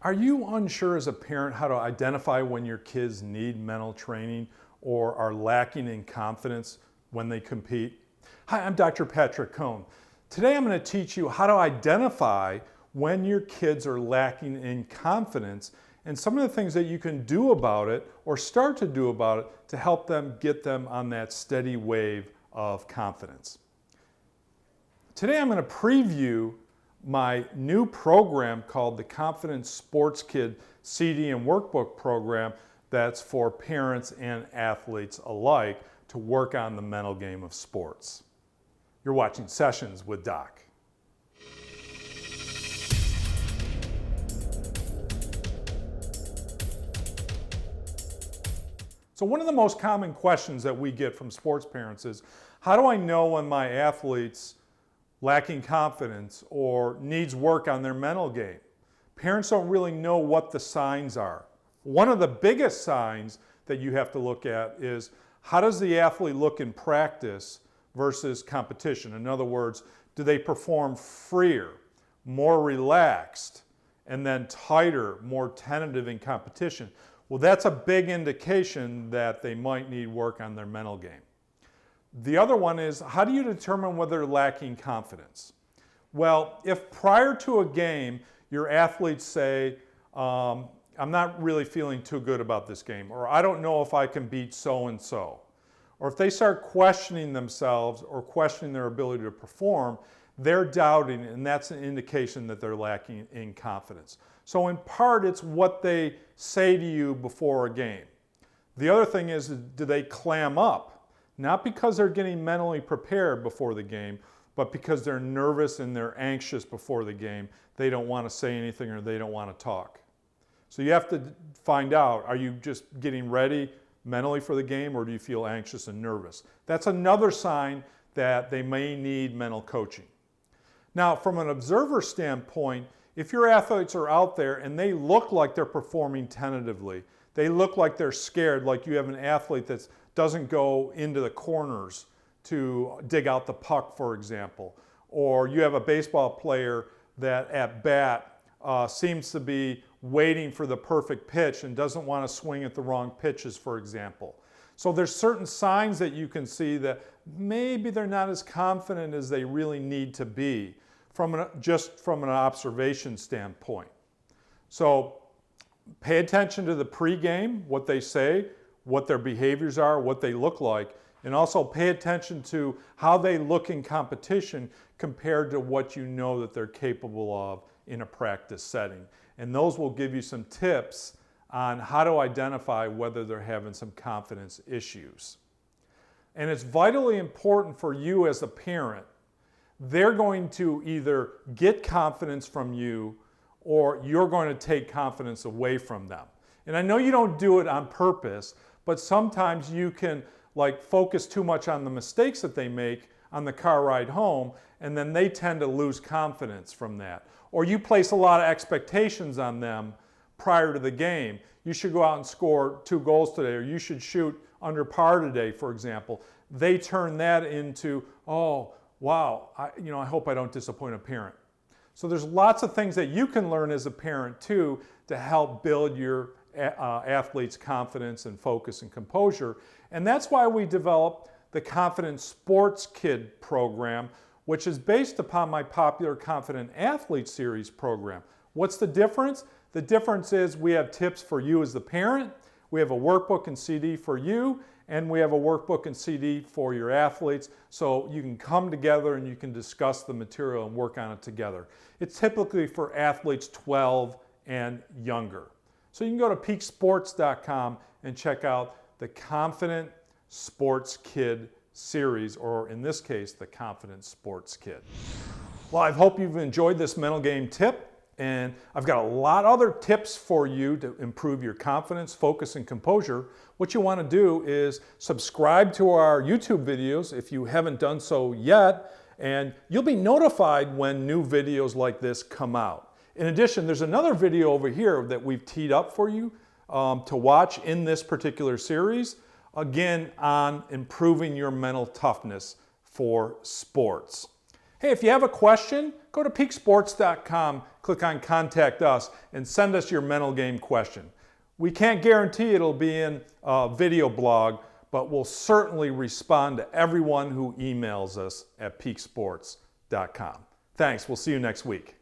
Are you unsure as a parent how to identify when your kids need mental training or are lacking in confidence when they compete? Hi, I'm Dr. Patrick Cohn. Today I'm going to teach you how to identify when your kids are lacking in confidence and some of the things that you can do about it or start to do about it to help them get them on that steady wave of confidence. Today I'm going to preview my new program called the Confident Sports Kid CD and Workbook Program that's for parents and athletes alike to work on the mental game of sports. You're watching Sessions with Doc. So one of the most common questions that we get from sports parents is, how do I know when my athlete's lacking confidence or needs work on their mental game? Parents don't really know what the signs are. One of the biggest signs that you have to look at is, how does the athlete look in practice versus competition? In other words, do they perform freer, more relaxed, and then tighter, more tentative in competition? Well, that's a big indication that they might need work on their mental game. The other one is, how do you determine whether they're lacking confidence? Well, if prior to a game your athletes say, I'm not really feeling too good about this game, or I don't know if I can beat so-and-so, or if they start questioning themselves or questioning their ability to perform, they're doubting, and that's an indication that they're lacking in confidence. So in part, it's what they say to you before a game. The other thing is, do they clam up? Not because they're getting mentally prepared before the game, but because they're nervous and they're anxious before the game. They don't want to say anything or they don't want to talk. So you have to find out, are you just getting ready mentally for the game, or do you feel anxious and nervous? That's another sign that they may need mental coaching. Now, from an observer standpoint, if your athletes are out there and they look like they're performing tentatively, they look like they're scared, like you have an athlete that doesn't go into the corners to dig out the puck, for example, or you have a baseball player that at bat seems to be waiting for the perfect pitch and doesn't want to swing at the wrong pitches, for example. So there's certain signs that you can see that maybe they're not as confident as they really need to be just from an observation standpoint. So pay attention to the pregame, what they say, what their behaviors are, what they look like, and also pay attention to how they look in competition compared to what you know that they're capable of in a practice setting. And those will give you some tips on how to identify whether they're having some confidence issues. And it's vitally important for you as a parent. They're going to either get confidence from you or you're going to take confidence away from them. And I know you don't do it on purpose, but sometimes you can focus too much on the mistakes that they make on the car ride home, and then they tend to lose confidence from that. Or you place a lot of expectations on them prior to the game. You should go out and score 2 goals today, or you should shoot under par today, for example. They turn that into, oh, wow, I hope I don't disappoint a parent. So there's lots of things that you can learn as a parent too to help build your athletes' confidence and focus and composure. And that's why we developed the Confident Sports Kid program, which is based upon my popular Confident Athlete Series program. What's the difference? The difference is we have tips for you as the parent, we have a workbook and CD for you, and we have a workbook and CD for your athletes, so you can come together and you can discuss the material and work on it together. It's typically for athletes 12 and younger. So you can go to peaksports.com and check out the Confident Sports Kid series, or in this case, the Confident Sports Kid. Well, I hope you've enjoyed this mental game tip, and I've got a lot of other tips for you to improve your confidence, focus, and composure. What you want to do is subscribe to our YouTube videos if you haven't done so yet, and you'll be notified when new videos like this come out. In addition, there's another video over here that we've teed up for you to watch in this particular series, again on improving your mental toughness for sports. Hey, if you have a question, go to peaksports.com, click on Contact Us, and send us your mental game question. We can't guarantee it'll be in a video blog, but we'll certainly respond to everyone who emails us at peaksports.com. Thanks. We'll see you next week.